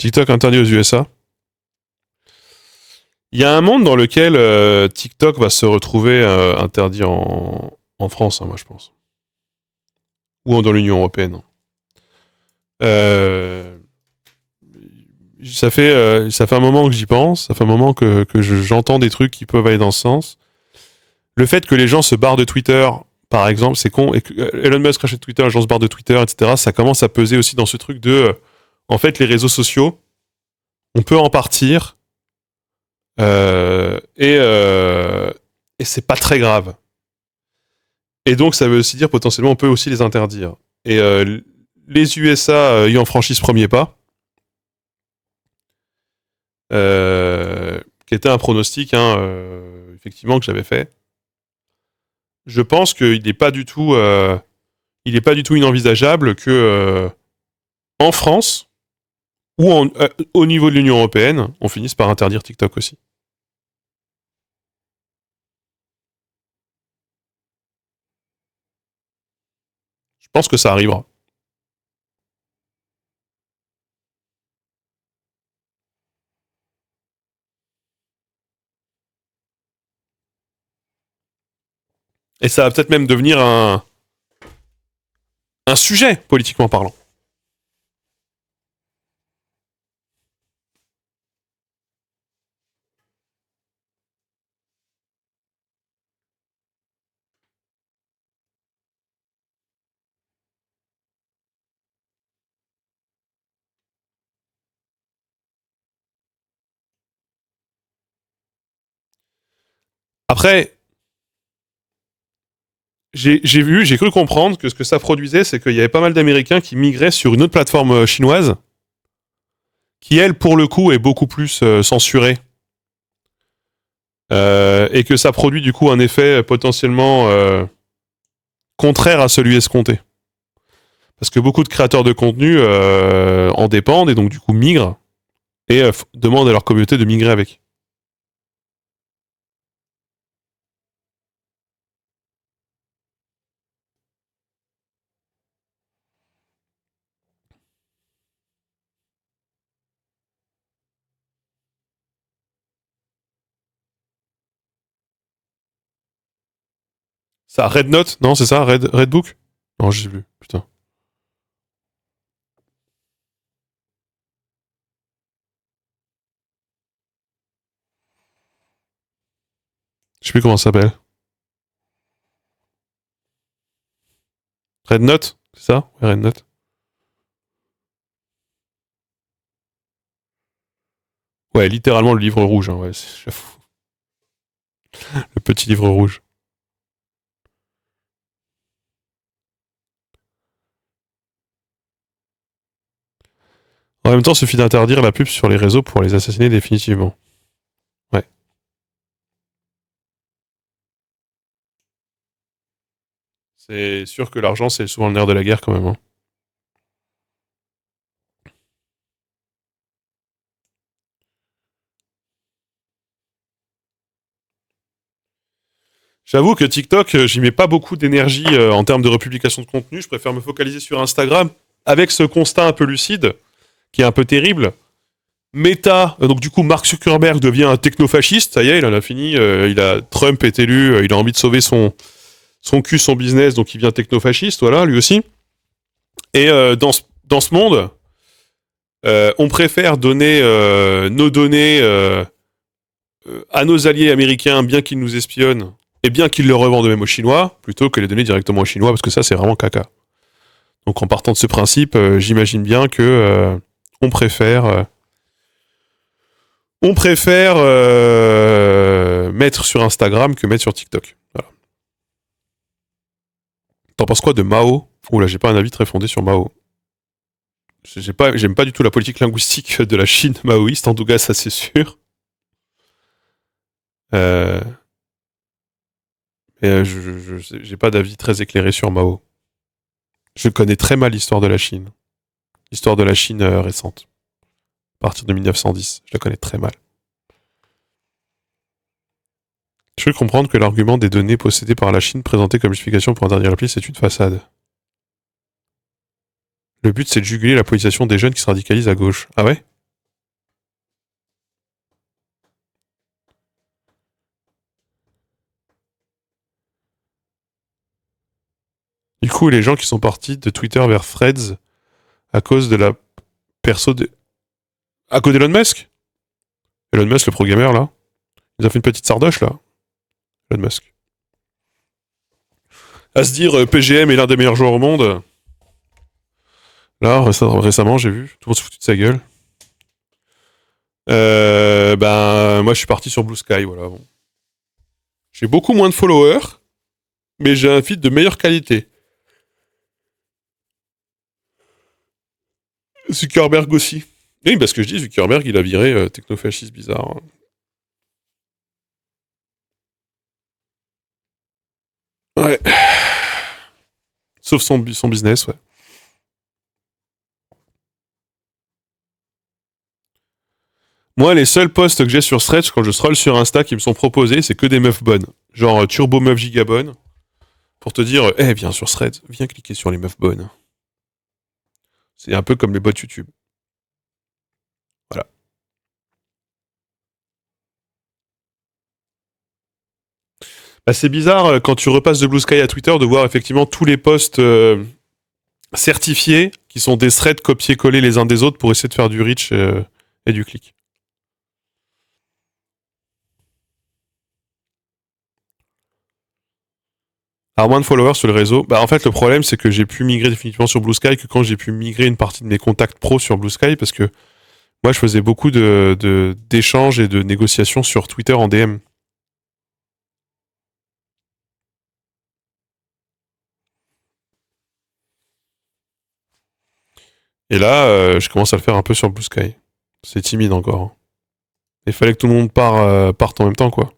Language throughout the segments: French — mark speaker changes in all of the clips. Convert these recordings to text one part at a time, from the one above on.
Speaker 1: TikTok interdit aux USA. Il y a un monde dans lequel TikTok va se retrouver interdit en France, hein, moi je pense. Ou dans l'Union européenne. Ça fait un moment que j'y pense, ça fait un moment que j'entends des trucs qui peuvent aller dans ce sens. Le fait que les gens se barrent de Twitter, par exemple, c'est con, et que Elon Musk rachète Twitter, les gens se barrent de Twitter, etc., ça commence à peser aussi dans ce truc de... en fait, les réseaux sociaux, on peut en partir, et c'est pas très grave. Et donc, ça veut aussi dire, potentiellement, on peut aussi les interdire. Et les USA ayant franchi ce premier pas, qui était un pronostic, effectivement, que j'avais fait, je pense qu'il n'est pas du tout inenvisageable que en France ou au niveau de l'Union européenne, on finisse par interdire TikTok aussi. Je pense que ça arrivera. Et ça va peut-être même devenir un sujet, politiquement parlant. Après, j'ai cru comprendre que ce que ça produisait, c'est qu'il y avait pas mal d'Américains qui migraient sur une autre plateforme chinoise, qui elle, pour le coup, est beaucoup plus censurée. Et que ça produit du coup un effet potentiellement contraire à celui escompté. Parce que beaucoup de créateurs de contenu en dépendent et donc du coup migrent et demandent à leur communauté de migrer avec. Ça, Red Note, non, c'est ça, Red Book. Non, je sais plus, putain. Je sais plus comment ça s'appelle. Red Note, c'est ça? Ouais, Red Note. Ouais, littéralement le livre rouge, ouais, j'avoue. Le petit livre rouge. En même temps, il suffit d'interdire la pub sur les réseaux pour les assassiner définitivement. Ouais. C'est sûr que l'argent, c'est souvent le nerf de la guerre quand même. Hein. J'avoue que TikTok, j'y mets pas beaucoup d'énergie en termes de republication de contenu. Je préfère me focaliser sur Instagram avec ce constat un peu lucide, qui est un peu terrible. Meta, donc du coup, Mark Zuckerberg devient un technofasciste. Ça y est, il en a fini. Trump est élu. Il a envie de sauver son cul, son business, donc il devient technofasciste. Voilà, lui aussi. Et dans ce monde, on préfère donner nos données à nos alliés américains, bien qu'ils nous espionnent, et bien qu'ils le revendent même aux Chinois, plutôt que les donner directement aux Chinois, parce que ça, c'est vraiment caca. Donc en partant de ce principe, j'imagine bien que on préfère mettre sur Instagram que mettre sur TikTok. Voilà. T'en penses quoi de Mao? Oula, j'ai pas un avis très fondé sur Mao. J'aime pas du tout la politique linguistique de la Chine maoïste, en tout cas, ça c'est sûr. Mais j'ai pas d'avis très éclairé sur Mao. Je connais très mal l'histoire de la Chine. L'histoire de la Chine récente. À partir de 1910. Je la connais très mal. Je veux comprendre que l'argument des données possédées par la Chine présenté comme justification pour interdire l'appli, c'est une façade. Le but, c'est de juguler la politisation des jeunes qui se radicalisent à gauche. Ah ouais? coup, les gens qui sont partis de Twitter vers Threads à cause de la perso de... À cause d'Elon Musk. Elon Musk, le programmeur, là. Il a fait une petite sardoche, là. Elon Musk. À se dire, PGM est l'un des meilleurs joueurs au monde. Là, récemment, j'ai vu. Tout le monde se foutu de sa gueule. Moi, je suis parti sur Blue Sky, voilà. Bon. J'ai beaucoup moins de followers, mais j'ai un feed de meilleure qualité. Zuckerberg aussi. Oui, parce que je dis, Zuckerberg, il a viré technofasciste bizarre. Ouais. Sauf son business, ouais. Moi, les seuls posts que j'ai sur Threads quand je scroll sur Insta qui me sont proposés, c'est que des meufs bonnes. Genre Turbo Meuf Gigabonne. Pour te dire, viens sur Threads, viens cliquer sur les meufs bonnes. C'est un peu comme les bots YouTube. Voilà. Bah, c'est bizarre quand tu repasses de Blue Sky à Twitter de voir effectivement tous les posts certifiés qui sont des threads copiés-collés les uns des autres pour essayer de faire du reach et du clic. Alors moins de followers sur le réseau. Bah en fait le problème c'est que j'ai pu migrer définitivement sur Blue Sky que quand j'ai pu migrer une partie de mes contacts pro sur Blue Sky parce que moi je faisais beaucoup d'échanges et de négociations sur Twitter en DM. Et là je commence à le faire un peu sur Blue Sky. C'est timide encore. Hein. Il fallait que tout le monde parte en même temps quoi.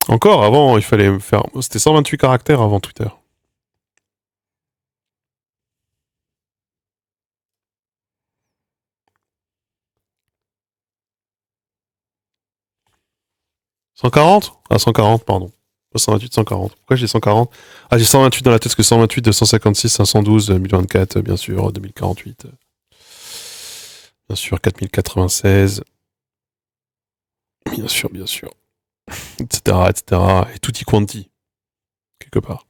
Speaker 1: Encore avant il fallait faire... C'était 128 caractères avant Twitter. « 140 ? Ah 140 pardon. 128, 140. Pourquoi j'ai 140 ? Ah, j'ai 128 dans la tête, parce que 128, 256, 512, 1024, bien sûr, 2048. Bien sûr, 4096. Bien sûr, etc., etc. Et tutti quanti, quelque part.